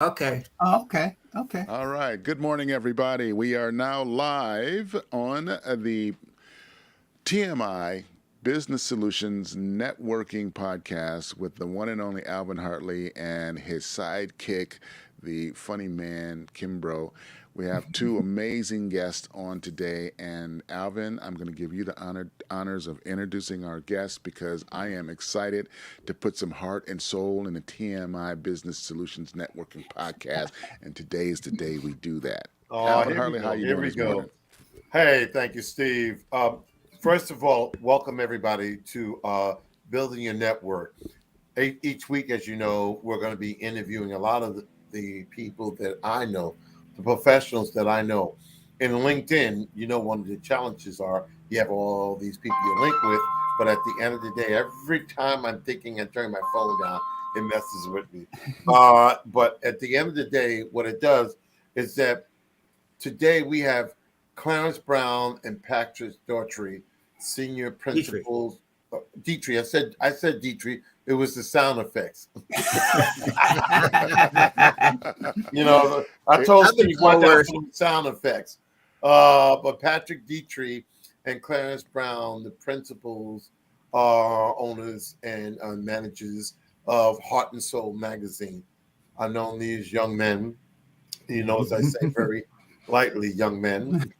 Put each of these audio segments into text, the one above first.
Okay. Oh, okay. Okay. All right. Good morning, everybody. We are now live on the TMI Business Solutions Networking Podcast with the one and only Alvin Hartley and his sidekick, the funny man, Kimbrough. We have two amazing guests on today. And Alvin, I'm going to give you the honors of introducing our guests because I am excited to put some heart and soul in the TMI Business Solutions Networking Podcast. And today is the day we do that. Oh, Alvin here we Hartley, how go. you Here doing we this morning? go. Hey, thank you, Steve. First of all, welcome everybody to Building Your Network. Each week, as you know, we're going to be interviewing a lot of the people that I know, the professionals that I know. In LinkedIn, one of the challenges are you have all these people you link with, but at the end of the day, every time I'm thinking and turning my phone down, it messes with me. But at the end of the day, what it does is that today we have Clarence Brown and Patrick Daughtry, senior Dietrich. principals. Dietrich, I said Dietrich. It was the sound effects. I told I've been Steve told watch out worse. for the sound effects. But Patrick Dietrich and Clarence Brown, the principals, are owners and managers of Heart and Soul magazine. I've known these young men, as I say very lightly, young men,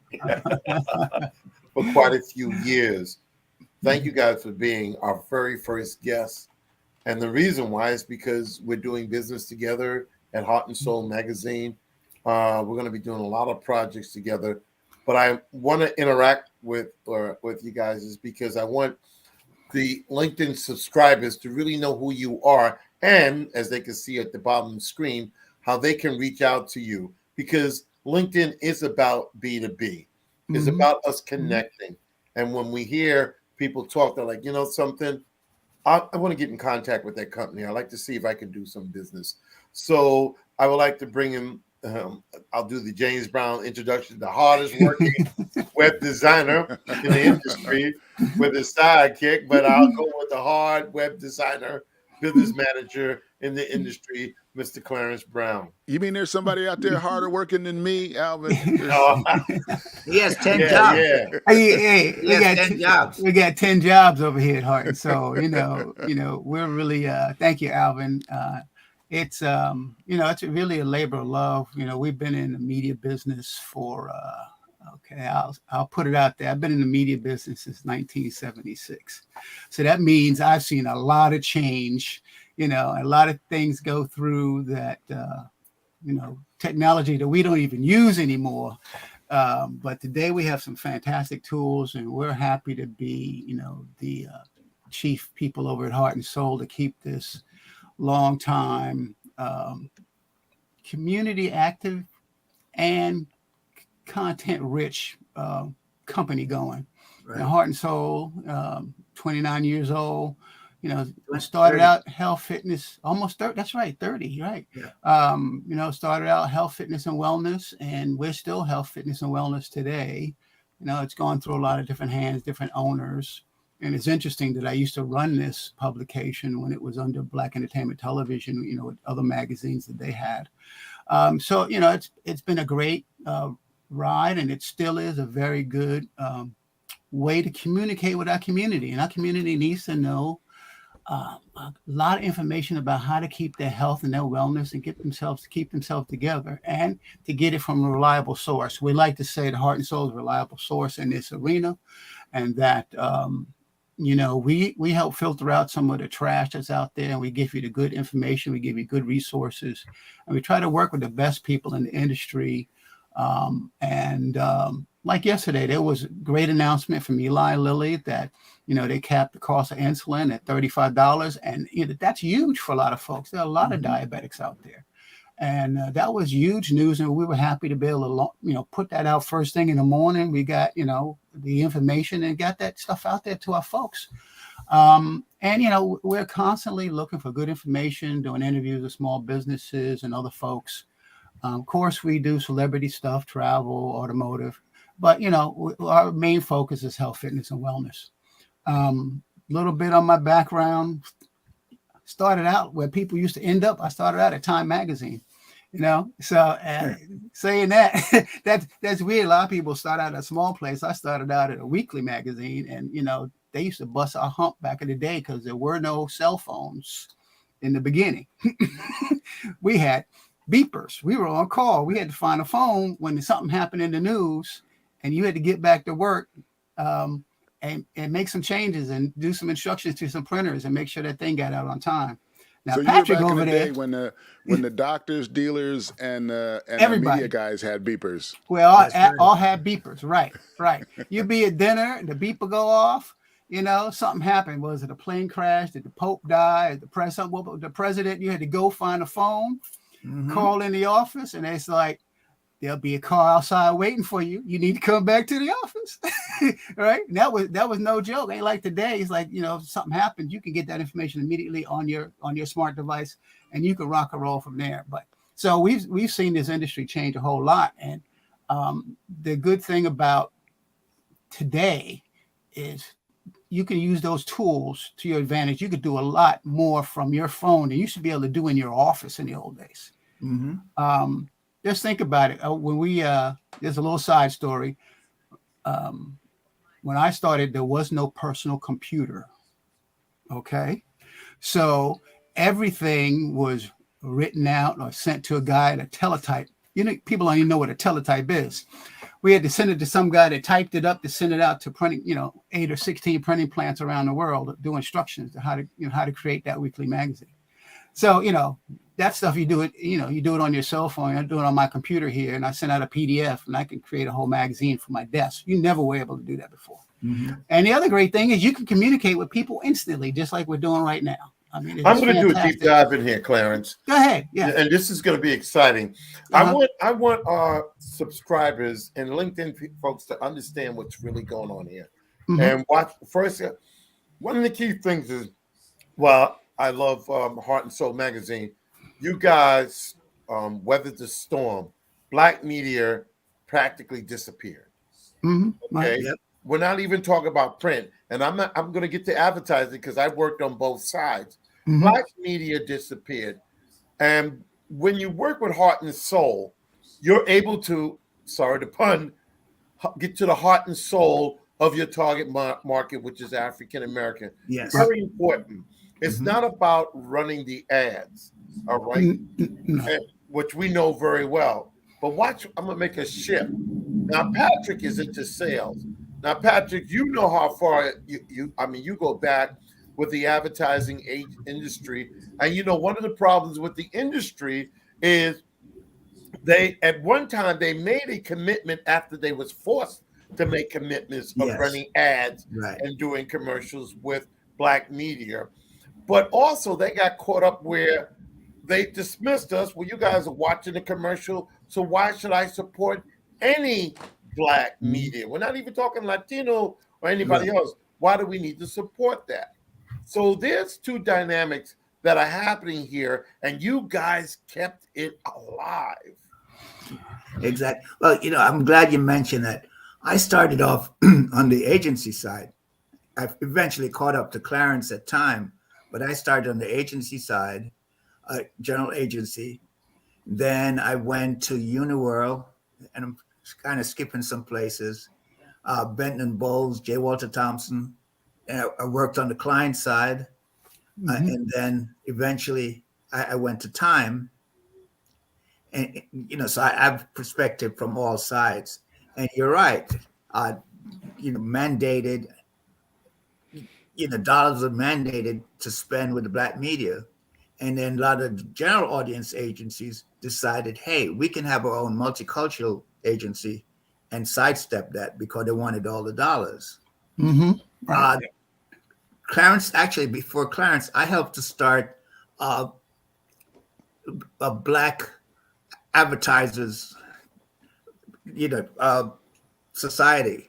for quite a few years. Thank you guys for being our very first guests. And the reason why is because we're doing business together at Heart and Soul magazine. We're going to be doing a lot of projects together. But I want to interact with you guys is because I want the LinkedIn subscribers to really know who you are, and as they can see at the bottom of the screen, how they can reach out to you, because LinkedIn is about B2B. It's Mhm. about us connecting. And when we hear people talk, they're like, something, I want to get in contact with that company. I like to see if I can do some business. So I would like to bring in, I'll do the James Brown introduction, the hardest working web designer in the industry with a sidekick, but I'll go with the hard web designer, business manager in the industry, Mr. Clarence Brown. You mean there's somebody out there harder working than me, Alvin? Oh, He has 10 yeah, jobs. yeah. Hey, He has 10 jobs. we got 10 jobs over here at Heart and Soul. We're really thank you, Alvin. It's really a labor of love. We've been in the media business for okay, I'll put it out there. I've been in the media business since 1976. So that means I've seen a lot of change, a lot of things go through that technology that we don't even use anymore. But today we have some fantastic tools, and we're happy to be, the chief people over at Heart and Soul to keep this long time community active and content rich company going. Right. Heart and Soul, 29 years old. We started 30. out health, fitness, almost 30. That's right, 30, right. Yeah. Started out health, fitness, and wellness, and we're still health, fitness, and wellness today. It's gone through a lot of different hands, different owners. And it's interesting that I used to run this publication when it was under Black Entertainment Television, with other magazines that they had. So it's been a great ride, and it still is a very good way to communicate with our community. And our community needs to know a lot of information about how to keep their health and their wellness and keep themselves together, and to get it from a reliable source. We like to say the Heart and Soul is a reliable source in this arena, and that we help filter out some of the trash that's out there, and we give you the good information, we give you good resources, and we try to work with the best people in the industry. And like yesterday, there was a great announcement from Eli Lilly that they capped the cost of insulin at $35, and that's huge for a lot of folks. There are a lot of diabetics out there, and that was huge news, and we were happy to be able to put that out first thing in the morning. We got the information and got that stuff out there to our folks. And we're constantly looking for good information, doing interviews with small businesses and other folks. Of course, we do celebrity stuff, travel, automotive, but our main focus is health, fitness, and wellness. Little bit on my background. Started out where people used to end up. I started out at Time Magazine, So saying that, that's weird. A lot of people start out at a small place. I started out at a weekly magazine, and they used to bust our hump back in the day because there were no cell phones in the beginning. We had beepers. We were on call. We had to find a phone when something happened in the news, and you had to get back to work and make some changes and do some instructions to some printers and make sure that thing got out on time. Now, So Patrick you were back over in the there, day when the doctors, dealers, and the everybody. media guys had beepers. We all had beepers. Right. You'd be at dinner, the beeper go off. Something happened. Was it a plane crash? Did the Pope die? Did the president? You had to go find a phone, call in the office, and it's like, there'll be a car outside waiting for you. You need to come back to the office. Right? And that was no joke. Ain't like today. It's like, if something happens, you can get that information immediately on your smart device, and you can rock and roll from there. But so we've seen this industry change a whole lot. And the good thing about today is you can use those tools to your advantage. You could do a lot more from your phone than you should be able to do in your office in the old days. Just think about it. When there's a little side story. When I started, there was no personal computer. Okay. So everything was written out or sent to a guy at a teletype. People don't even know what a teletype is. We had to send it to some guy that typed it up to send it out to printing, 8 or 16 printing plants around the world, do instructions to how to create that weekly magazine. So, that stuff you do it on your cell phone. I do it on my computer here, and I send out a PDF, and I can create a whole magazine from my desk. You never were able to do that before. And the other great thing is you can communicate with people instantly, just like we're doing right now. I mean, I'm going to do a deep dive in here, Clarence. Go ahead. Yeah. And this is going to be exciting. I want our subscribers and LinkedIn folks to understand what's really going on here. And watch first. One of the key things is, I love Heart and Soul magazine. You guys weathered the storm. Black media practically disappeared. Okay. Yep. We're not even talking about print. And I'm going to get to advertising because I worked on both sides. Black media disappeared. And when you work with Heart and Soul, you're able to, sorry to pun, get to the heart and soul of your target market, which is African American. Yes. Very important. It's not about running the ads, all right? Which we know very well. But watch, I'm going to make a shift. Now, Patrick is into sales. Now, Patrick, you know how far you go back with the advertising industry. And one of the problems with the industry is at one time they made a commitment after they was forced to make commitments of running ads and doing commercials with Black media. But also they got caught up where they dismissed us. Well, you guys are watching the commercial, so why should I support any Black media? We're not even talking Latino or anybody else. Why do we need to support that? So there's two dynamics that are happening here, and you guys kept it alive. Exactly. Well, I'm glad you mentioned that. I started off on the agency side. I eventually caught up to Clarence at time, but I started on the agency side, general agency. Then I went to Uniworld, and I'm kind of skipping some places. Benton and Bowles, J. Walter Thompson. And I worked on the client side. And then eventually I went to Time. And, so I have perspective from all sides. And you're right. Mandated, dollars are mandated to spend with the Black media. And then a lot of the general audience agencies decided, hey, we can have our own multicultural agency and sidestep that because they wanted all the dollars. Clarence, actually, before Clarence, I helped to start a Black advertisers, society,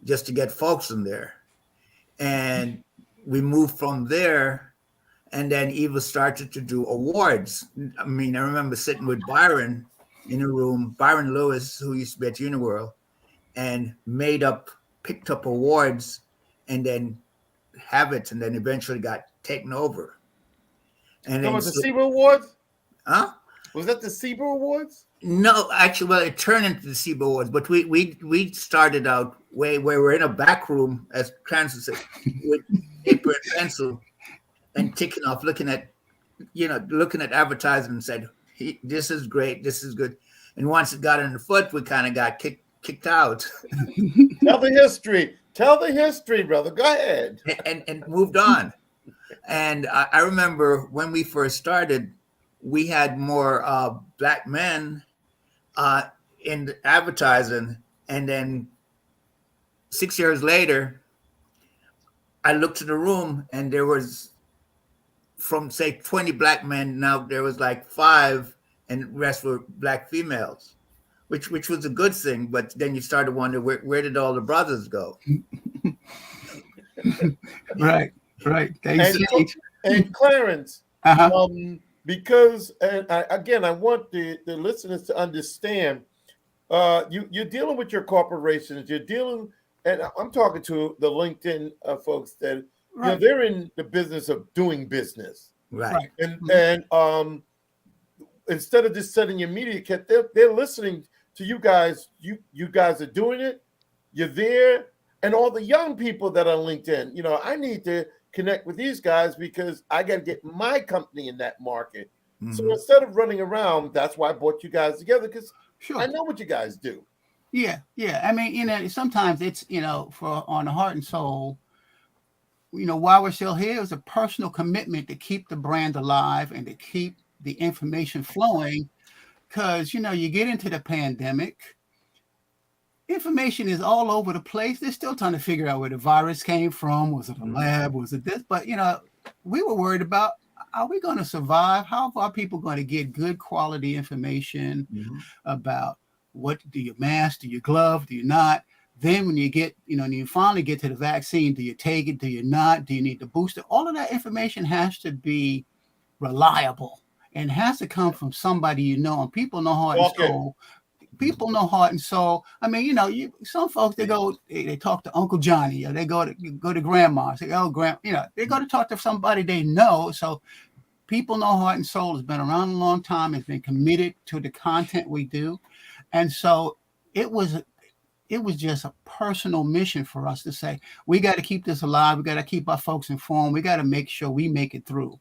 just to get folks in there. And we moved from there, and then Eva started to do awards. I mean, I remember sitting with Byron in a room, Byron Lewis, who used to be at Uniworld, and picked up awards, and then have it, and then eventually got taken over. And was the SEMA Awards? Huh? Was that the SIBA Awards? No, actually, well, it turned into the SIBA Awards, but we started out where we're in a back room, as Clarence would say, with paper and pencil and ticking off, looking at advertising and said, this is great, this is good. And once it got in the foot, we kind of got kicked out. Tell the history. Tell the history, brother. Go ahead. and moved on. And I remember when we first started, we had more black men in the advertising. And then 6 years later, I looked to the room and there was, from say 20 black men, now there was like 5, and the rest were black females, which was a good thing. But then you started wondering, where did all the brothers go? Right. And Clarence, Uh-huh. because I want the listeners to understand, you're dealing with your corporations. You're dealing, and I'm talking to the LinkedIn folks that Right. they're in the business of doing business, Right. and instead of just setting your media kit, they're listening to you guys. You guys are doing it. You're there, and all the young people that are on LinkedIn. I need to connect with these guys because I got to get my company in that market. Mm-hmm. So instead of running around, that's why I brought you guys together, because Sure. I know what you guys do. Yeah. I mean, sometimes it's, for on the heart and soul, while we're still here, it's a personal commitment to keep the brand alive and to keep the information flowing. Because, you get into the pandemic, information is all over the place. They're still trying to figure out where the virus came from. Was it a lab? Was it this? But, we were worried about, are we going to survive? How are people going to get good quality information about what do you mask? Do you glove? Do you not? Then when you get, when you finally get to the vaccine, do you take it? Do you not? Do you need the booster? All of that information has to be reliable and has to come from somebody and people know heart and soul. People know heart and soul. I mean, some folks, they talk to Uncle Johnny, or they go to grandma. Say, oh, they go to talk to somebody they know. So people know heart and soul has been around a long time. It's been committed to the content we do. And so it was just a personal mission for us to say, we got to keep this alive. We got to keep our folks informed. We got to make sure we make it through,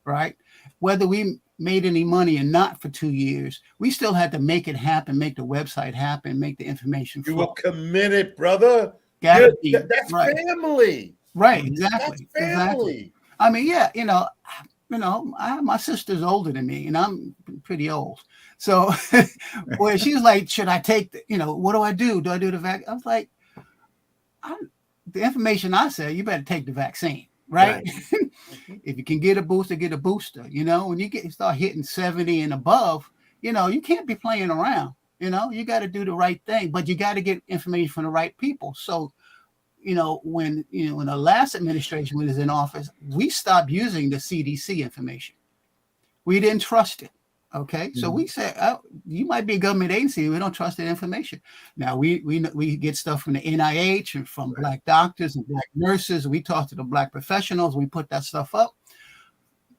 right? Whether we made any money or not for 2 years, we still had to make it happen, make the website happen, make the information flow. You were committed, brother. That's right. Family. Right, exactly. That's family. Exactly. I mean, yeah, my sister's older than me, and I'm pretty old. So where she was like, should I take what do I do? Do I do the vaccine? I was like, the information I said, you better take the vaccine, right? If you can get a booster, get a booster. When you start hitting 70 and above, you can't be playing around. You got to do the right thing, but you got to get information from the right people. So, when the last administration was in office, we stopped using the CDC information. We didn't trust it. Okay, so we said, you might be a government agency. We don't trust that information. Now we get stuff from the NIH and from Black doctors and Black nurses. We talk to the Black professionals. We put that stuff up.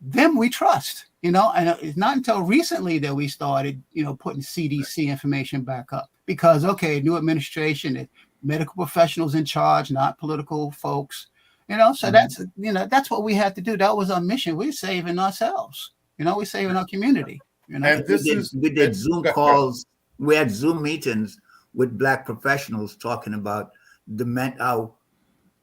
Them we trust, and it's not until recently that we started, putting CDC information back up because, new administration, medical professionals in charge, not political folks, so that's what we had to do. That was our mission. We're saving ourselves, we're saving our community. And we did Zoom calls. We had Zoom meetings with Black professionals talking about how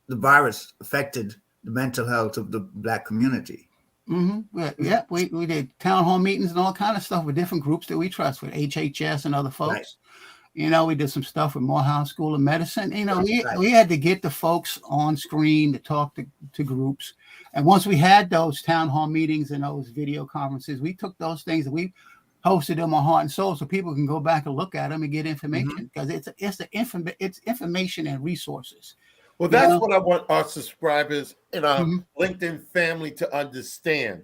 the virus affected the mental health of the Black community. Yeah, we did town hall meetings and all kind of stuff with different groups that we trust, with HHS and other folks. Right. We did some stuff with Morehouse School of Medicine. We had to get the folks on screen to talk to groups. And once we had those town hall meetings and those video conferences, we took those things and we posted them on Heart and Soul so people can go back and look at them and get information because it's information and resources. Well, that's what I want our subscribers and our LinkedIn family to understand.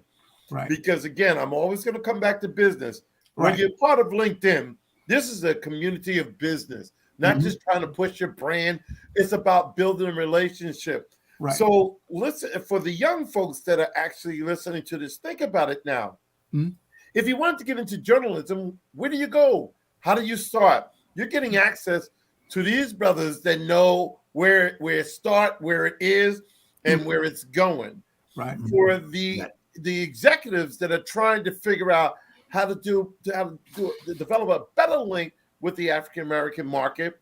Right. Because again, I'm always going to come back to business. When you're part of LinkedIn, this is a community of business, not just trying to push your brand. It's about building a relationship. Right. So listen, for the young folks that are actually listening to this, think about it now. If you want to get into journalism, where do you go? How do you start? You're getting access to these brothers that know where start, where it is, and where it's going. Right. For the executives that are trying to figure out how to develop a better link with the African American market,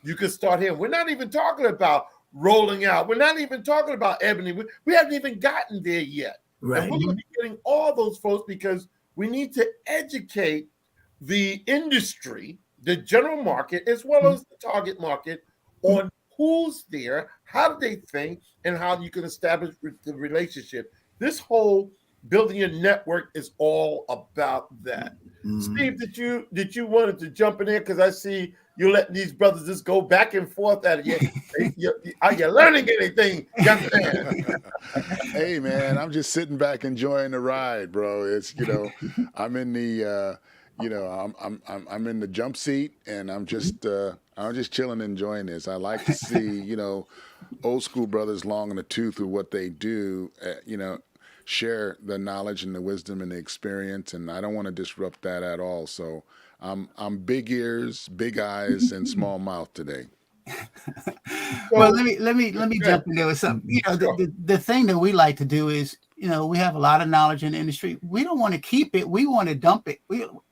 you can start here. We're not even talking about rolling out. We're not even talking about Ebony. We haven't even gotten there yet. Right. And we're going to be getting all those folks because we need to educate the industry, the general market, as well as the target market on who's there, how do they think, and how you can establish the relationship. This whole building a network is all about that. Steve, did you wanted to jump in there? Because I see you letting these brothers just go back and forth at it. Are you learning anything, young man? Hey, man, I'm just sitting back enjoying the ride, bro. It's, I'm in the, I'm in the jump seat, and I'm just chilling, enjoying this. I like to see, old school brothers long in the tooth with what they do, share the knowledge and the wisdom and the experience, and I don't want to disrupt that at all. So I'm big ears, big eyes, and small mouth today. Well, let me jump in there with something. The thing that we like to do is, we have a lot of knowledge in the industry. We don't want to keep it. We want to dump it.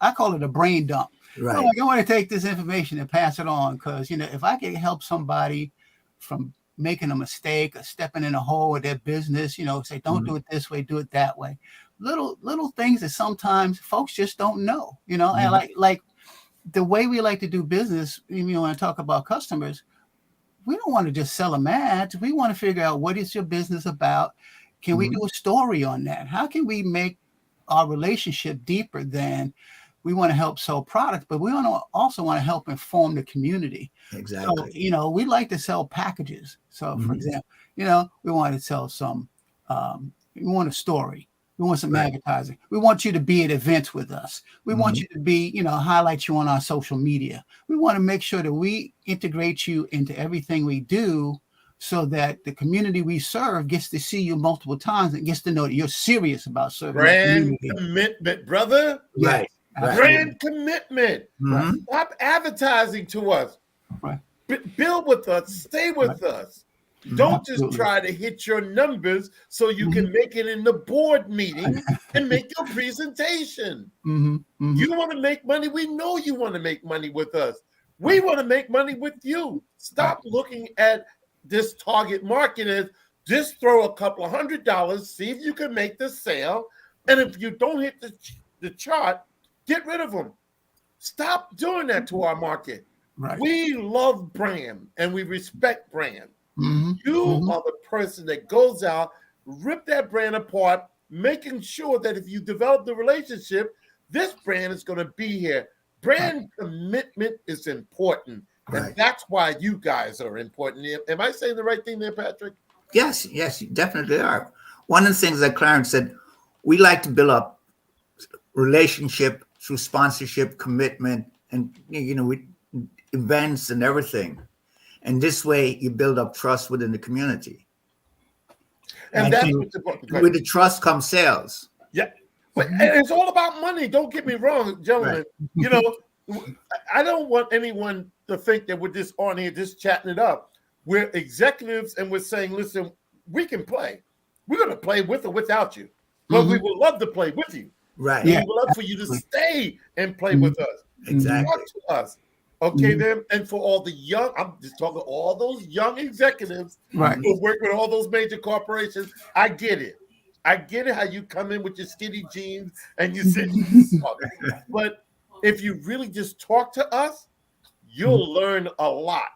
I call it a brain dump. Right. I want to take this information and pass it on because, if I can help somebody from making a mistake or stepping in a hole with their business, say, don't do it this way, do it that way. Little things that sometimes folks just don't know, and like the way we like to do business, when I talk about customers, we don't want to just sell them ads. We want to figure out what is your business about. Can we do a story on that? How can we make our relationship deeper than we want to help sell products, but we also want to help inform the community. Exactly. So, we like to sell packages. So, for example, we want to sell some, we want a story. We want some advertising. We want you to be at events with us. We want you to be, highlight you on our social media. We want to make sure that we integrate you into everything we do so that the community we serve gets to see you multiple times and gets to know that you're serious about serving the community. Commitment, brother. Right. Brand commitment. Stop advertising to us. Right. Build with us. Stay with us. Don't just try to hit your numbers so you can make it in the board meeting and make your presentation. You want to make money. We know you want to make money with us. We want to make money with you. Stop looking at this target market as just throw a couple of $100, see if you can make the sale. And if you don't hit the chart, get rid of them. Stop doing that to our market. Right. We love brand and we respect brand. You are the person that goes out, rip that brand apart, making sure that if you develop the relationship, this brand is going to be here. Brand commitment is important. And that's why you guys are important. Am I saying the right thing there, Patrick? Yes, you definitely are. One of the things that Clarence said, we like to build up relationship through sponsorship, commitment, and with events and everything. And this way you build up trust within the community. And that's what's important. With the trust comes sales. Yeah. But it's all about money. Don't get me wrong, gentlemen. I don't want anyone to think that we're just on here just chatting it up. We're executives and we're saying, listen, we can play. We're going to play with or without you. But we would love to play with you. Right. We would love for you to stay and play with us. Exactly. Talk to us. Okay, then, and for all the young, I'm just talking all those young executives who work with all those major corporations. I get it. I get it how you come in with your skinny jeans and you sit. But if you really just talk to us, you'll learn a lot.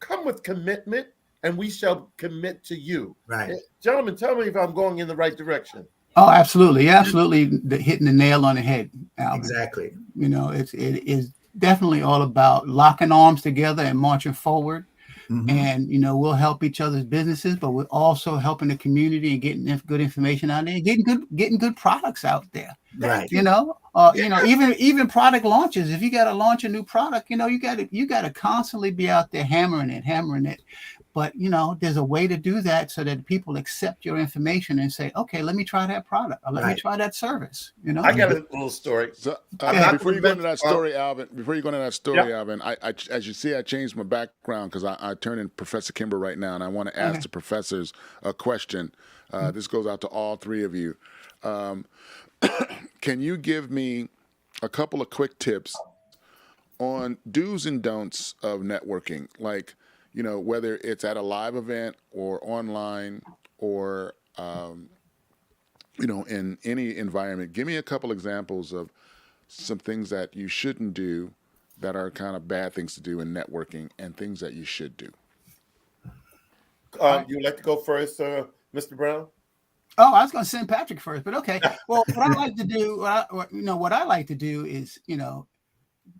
Come with commitment, and we shall commit to you. Right. Gentlemen, tell me if I'm going in the right direction. Oh, absolutely. Absolutely hitting the nail on the head, Alvin. Exactly. It is definitely all about locking arms together and marching forward. And, we'll help each other's businesses, but we're also helping the community and getting good information out there, getting good products out there. Right. Even product launches. If you got to launch a new product, you got to constantly be out there hammering it. But there's a way to do that so that people accept your information and say, okay, let me try that product or let me try that service. I got a little story. So before you go into that story, Alvin, Alvin, as you see, I changed my background because I turn in Professor Kimbrough right now, and I want to ask the professors a question. This goes out to all three of you. Can you give me a couple of quick tips on do's and don'ts of networking? Like, whether it's at a live event or online or, in any environment. Give me a couple examples of some things that you shouldn't do that are kind of bad things to do in networking and things that you should do. You'd like to go first, Mr. Brown? Oh, I was going to send Patrick first, but okay. Well, what I like to do, what I like to do is,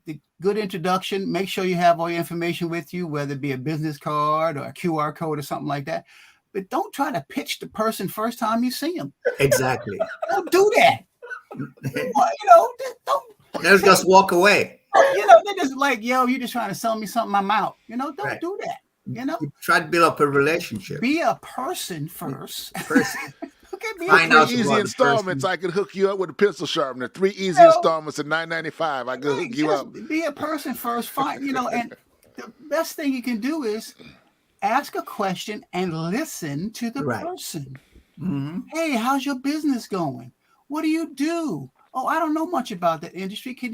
the good introduction. Make sure you have all your information with you, whether it be a business card or a QR code or something like that. But don't try to pitch the person first time you see them. Exactly. Don't do that. Well, don't. They'll just walk away. They're just like, yo, you're just trying to sell me something. I'm out. Don't do that. You try to build up a relationship. Be a person first. Okay, Find out easy installments. I could hook you up with a pencil sharpener. 3 easy installments at $9.95. I could hook you up. Be a person first. And the best thing you can do is ask a question and listen to the person. Mm-hmm. Hey, how's your business going? What do you do? Oh, I don't know much about that industry. Can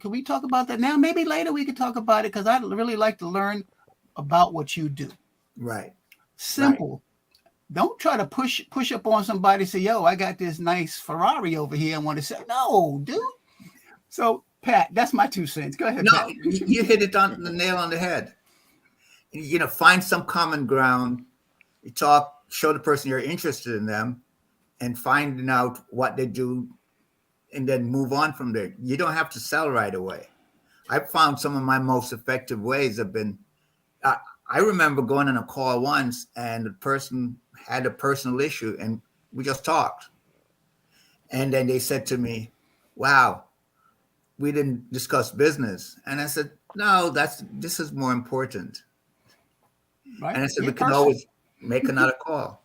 we talk about that now? Maybe later we could talk about it because I'd really like to learn about what you do. Right. Simple. Right. Don't try to push up on somebody and say, yo, I got this nice Ferrari over here. I want to say, no, dude. So, Pat, that's my 2 cents. Go ahead, Pat. You hit it on the nail on the head. Find some common ground. You talk, show the person you're interested in them, and finding out what they do, and then move on from there. You don't have to sell right away. I've found some of my most effective ways have been, I remember going on a call once and the person had a personal issue and we just talked. And then they said to me, wow, we didn't discuss business. And I said, no, this is more important. Right. And I said, we can always make another call.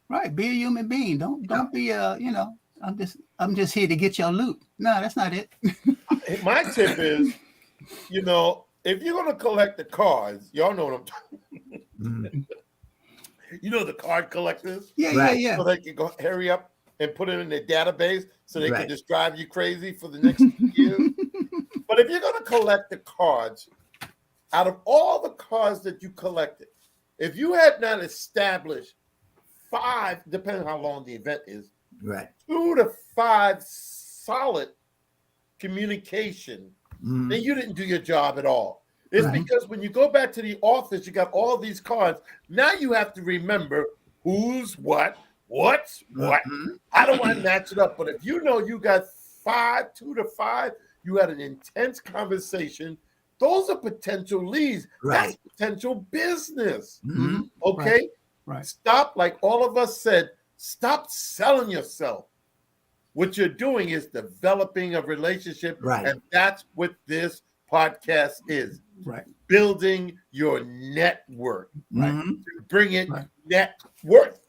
Right. Be a human being. Don't be I'm just here to get your loot. No, that's not it. My tip is, if you're going to collect the cards, y'all know what I'm talking about. The card collectors? Yeah. So they can go hurry up and put it in their database so they can just drive you crazy for the next year. But if you're going to collect the cards, out of all the cards that you collected, if you had not established 5, depending on how long the event is, 2 to 5 solid communication, then you didn't do your job at all. It's because when you go back to the office, you got all these cards. Now you have to remember who's what's what. How do I match it up? But if you got 2 to 5, you had an intense conversation. Those are potential leads. That's potential business. Okay? Right. Stop, like all of us said, stop selling yourself. What you're doing is developing a relationship. And that's what this podcast is. Building your network. To bring it net worth.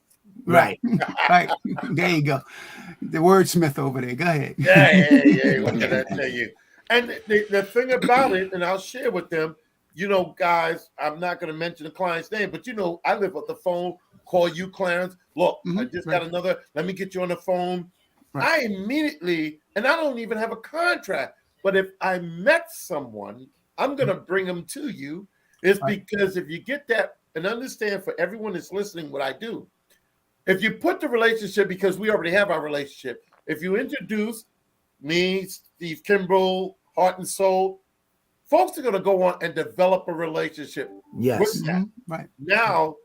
Right. There you go. The wordsmith over there. Go ahead. Yeah. What can I tell you? And the thing about it, and I'll share with them, guys, I'm not going to mention the client's name, but I live with the phone, call you, Clarence. Look, I just got another, let me get you on the phone. I immediately, and I don't even have a contract, but if I met someone, I'm going to bring them to you. It's because if you get that, and understand for everyone that's listening what I do, if you put the relationship, because we already have our relationship, if you introduce me, Steve Kimbrough, Heart and Soul, folks are going to go on and develop a relationship with that. Now,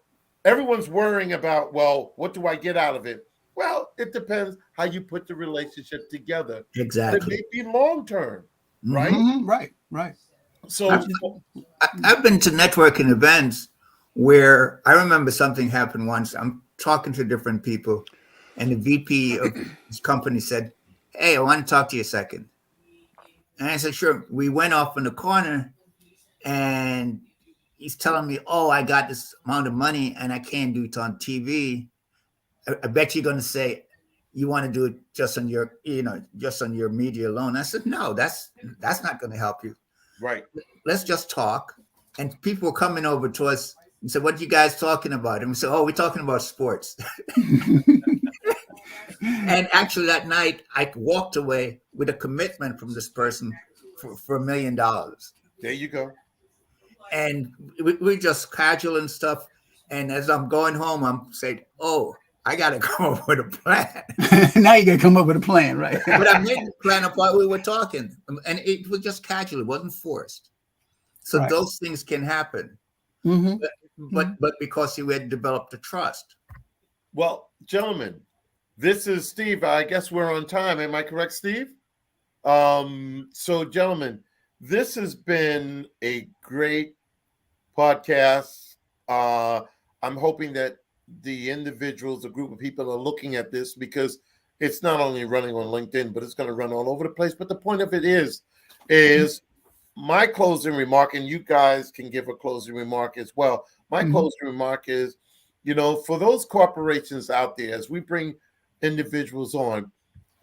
everyone's worrying about, well, what do I get out of it? Well, it depends how you put the relationship together. Exactly. It may be long-term, right? Right. So I've been to networking events where I remember something happened once. I'm talking to different people and the VP of this company said, hey, I want to talk to you a second. And I said, sure. We went off in the corner and he's telling me, oh, I got this amount of money and I can't do it on TV. I bet you're going to say you want to do it just on your, just on your media alone. I said, no, that's not going to help you. Right. Let's just talk. And people were coming over to us and said, what are you guys talking about? And we said, oh, we're talking about sports. And actually that night I walked away with a commitment from this person for $1 million. There you go. And we just casual and stuff. And as I'm going home, I'm saying, oh, I got to come up with a plan. Now you got to come up with a plan, right? But I made the plan up while we were talking. And it was just casual. It wasn't forced. So Right. those things can happen. Mm-hmm. But because we had developed the trust. Well, gentlemen, this is Steve. I guess we're on time. Am I correct, Steve? So, gentlemen, this has been a great podcast. I'm hoping that the individuals, a group of people are looking at this, because it's not only running on LinkedIn, but it's going to run all over the place. But the point of it is my closing remark, and you guys can give a closing remark as well. My closing remark is, for those corporations out there, as we bring individuals on,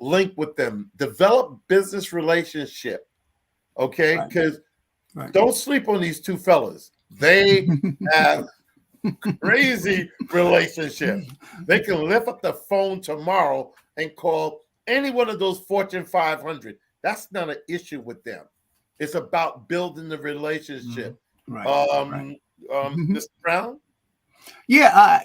link with them, develop business relationship. Okay. Because don't sleep on these two fellas. They have crazy relationship. They can lift up the phone tomorrow and call any one of those Fortune 500. That's not an issue with them. It's about building the relationship. Mr. Brown? Yeah,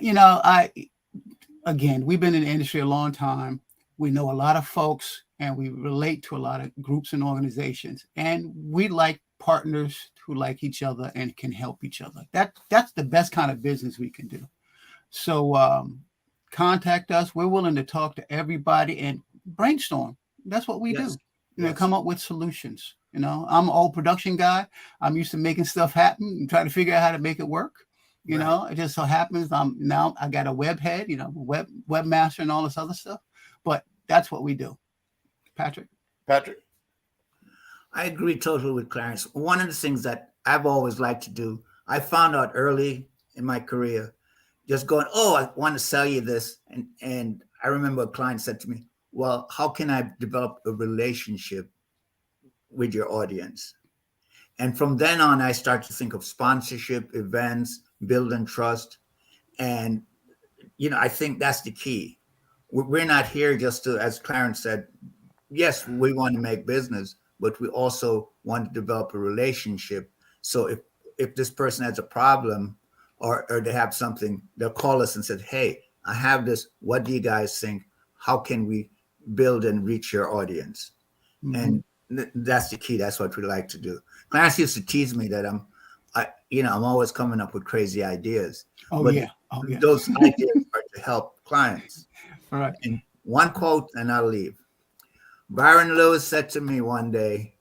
again, we've been in the industry a long time. We know a lot of folks, and we relate to a lot of groups and organizations, and we like partners who like each other and can help each other. That's the best kind of business we can do. So contact us. We're willing to talk to everybody and brainstorm. That's what we do. Come up with solutions. I'm an old production guy. I'm used to making stuff happen and trying to figure out how to make it work. It just so happens now I got a web head, webmaster and all this other stuff. But that's what we do. Patrick? I agree totally with Clarence. One of the things that I've always liked to do, I found out early in my career, just going, oh, I want to sell you this. And I remember a client said to me, well, how can I develop a relationship with your audience? And from then on, I started to think of sponsorship, events, building trust. And, I think that's the key. We're not here just to, as Clarence said, yes, we want to make business, but we also want to develop a relationship. So if this person has a problem or they have something, they'll call us and say, hey, I have this. What do you guys think? How can we build and reach your audience? And that's the key. That's what we like to do. Clarence used to tease me that I'm always coming up with crazy ideas. Those ideas are to help clients. All right. And one quote, and I'll leave. Byron Lewis said to me one day,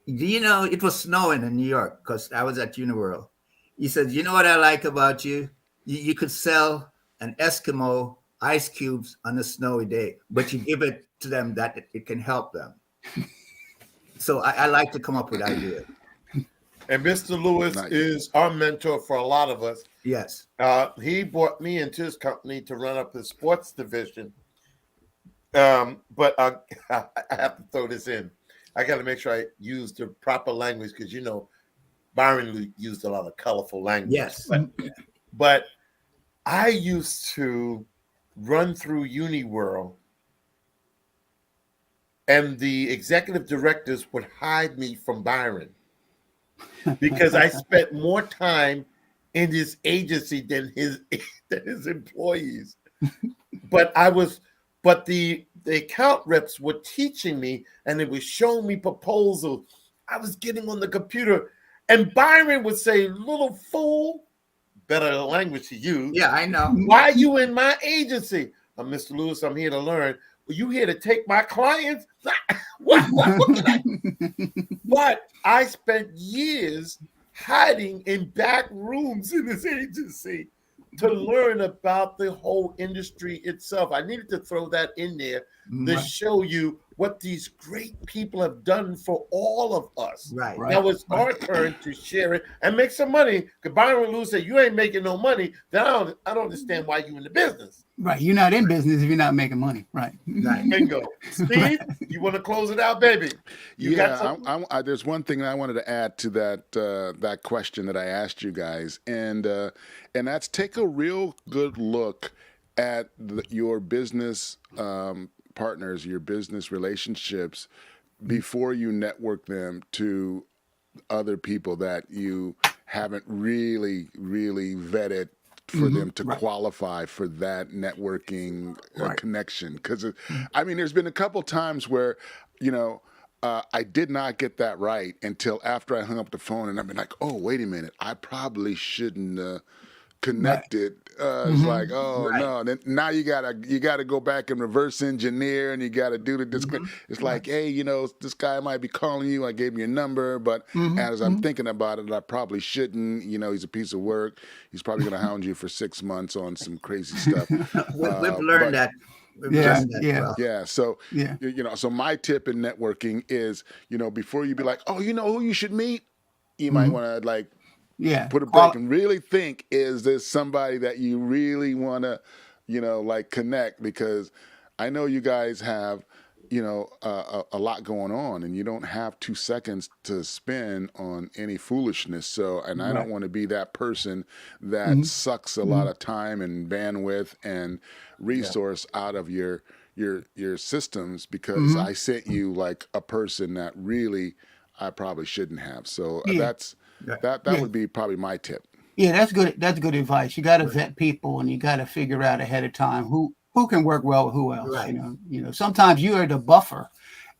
it was snowing in New York because I was at Uniworld. He said, you know what I like about you? You could sell an Eskimo ice cubes on a snowy day, but you give it to them that it can help them. So I like to come up with ideas. And Mr. Lewis is our mentor for a lot of us. Yes. He brought me into his company to run up his sports division. But I have to throw this in. I got to make sure I use the proper language because, Byron used a lot of colorful language. Yes. But I used to run through Uniworld, and the executive directors would hide me from Byron because I spent more time in his agency than his employees. But the account reps were teaching me, and they were showing me proposals. I was getting on the computer, and Byron would say, little fool, better language to use. Yeah, I know. Why are you in my agency? I'm Mr. Lewis. I'm here to learn. Are you here to take my clients? What But I spent years hiding in back rooms in this agency to learn about the whole industry itself. I needed to throw that in there to Right. show you what these great people have done for all of us. Right. Now it's our turn to share it and make some money. Because Byron Lou said, you ain't making no money. Then I don't understand why you in the business. Right. You're not in business if you're not making money. Right. Right. Bingo. Steve, you want to close it out, baby? You got something? There's one thing that I wanted to add to that question that I asked you guys, and that's take a real good look at your business partners, your business relationships, before you network them to other people that you haven't really vetted for them to qualify for that networking connection. Because I mean, there's been a couple times where, I did not get that right until after I hung up the phone, and I've been like, oh, wait a minute, I probably shouldn't connected. It's like, oh no, then now you gotta go back and reverse engineer, and you gotta do the disclaimer. It's like, hey, this guy might be calling you. I gave him your number, but as I'm thinking about it, I probably shouldn't. He's a piece of work. He's probably gonna hound you for 6 months on some crazy stuff. We've learned that. Yeah. So so my tip in networking is, before you be like, oh, who you should meet, you might want to put a break and really think, is this somebody that you really want to, connect? Because I know you guys have, a lot going on, and you don't have 2 seconds to spend on any foolishness. So, and I don't want to be that person that sucks a lot of time and bandwidth and resource out of your systems, because I sent you like a person that really I probably shouldn't have. So that would be probably my tip. Yeah, that's good. That's good advice. You got to vet people, and you got to figure out ahead of time who can work well with who else. Right. Sometimes you are the buffer,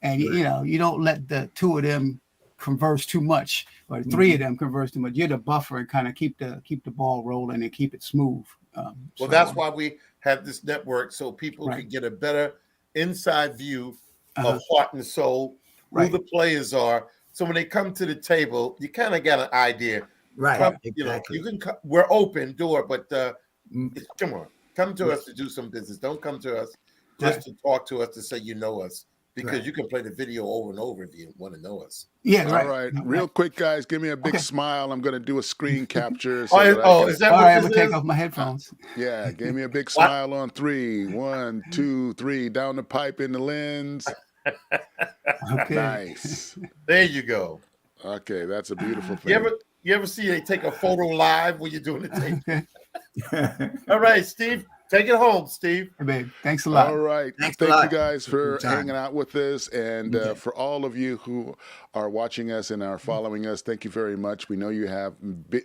and you don't let the 2 of them converse too much, or the 3 of them converse too much. You're the buffer and kind of keep the ball rolling and keep it smooth. Well, that's why we have this network, so people can get a better inside view of heart and soul, who the players are. So when they come to the table, you kind of got an idea. Right. Exactly. We're open door, but come on, come to us to do some business. Don't come to us just to talk to us to say you know us, because you can play the video over and over if you want to know us. Yeah. All right. Real quick, guys, give me a big smile. I'm going to do a screen capture. Is that all what right? I'm this gonna is? take off my headphones. Yeah, give me a big smile on 3. 1, 2, 3. Down the pipe in the lens. Okay. Nice. There you go. Okay, that's a beautiful thing. You ever see they take a photo live when you're doing the tape? All right, Steve, take it home, Steve. Hey, babe, thanks a lot. All right. Thank you guys for hanging out with us. And for all of you who are watching us and are following us, thank you very much. We know you have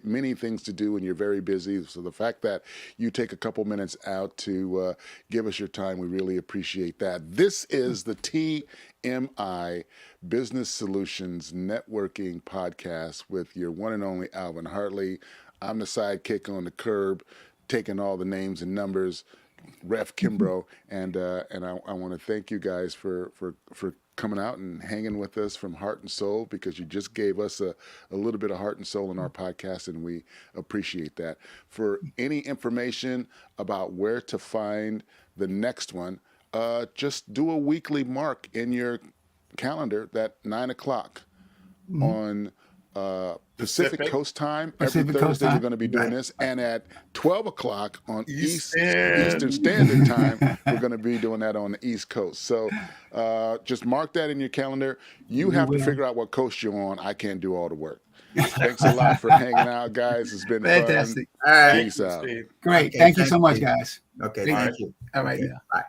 many things to do and you're very busy. So the fact that you take a couple minutes out to give us your time, we really appreciate that. This is the TMI Business Solutions Networking Podcast with your one and only Alvin Hartley. I'm the sidekick on the curb, taking all the names and numbers, Ref Kimbrough, and I want to thank you guys for coming out and hanging with us from heart and soul, because you just gave us a little bit of heart and soul in our podcast, and we appreciate that. For any information about where to find the next one, just do a weekly mark in your calendar that 9 o'clock on Pacific Coast time. Every Thursday we're going to be doing this, and at 12 o'clock on Eastern Standard Time, we're going to be doing that on the East Coast. So just mark that in your calendar. You have to figure out what coast you're on. I can't do all the work. Thanks a lot for hanging out, guys. It's been fantastic. Fun. All right. Peace out. Great. Thank you so much, guys. Okay. Thank you. All right. Okay, Yeah. bye.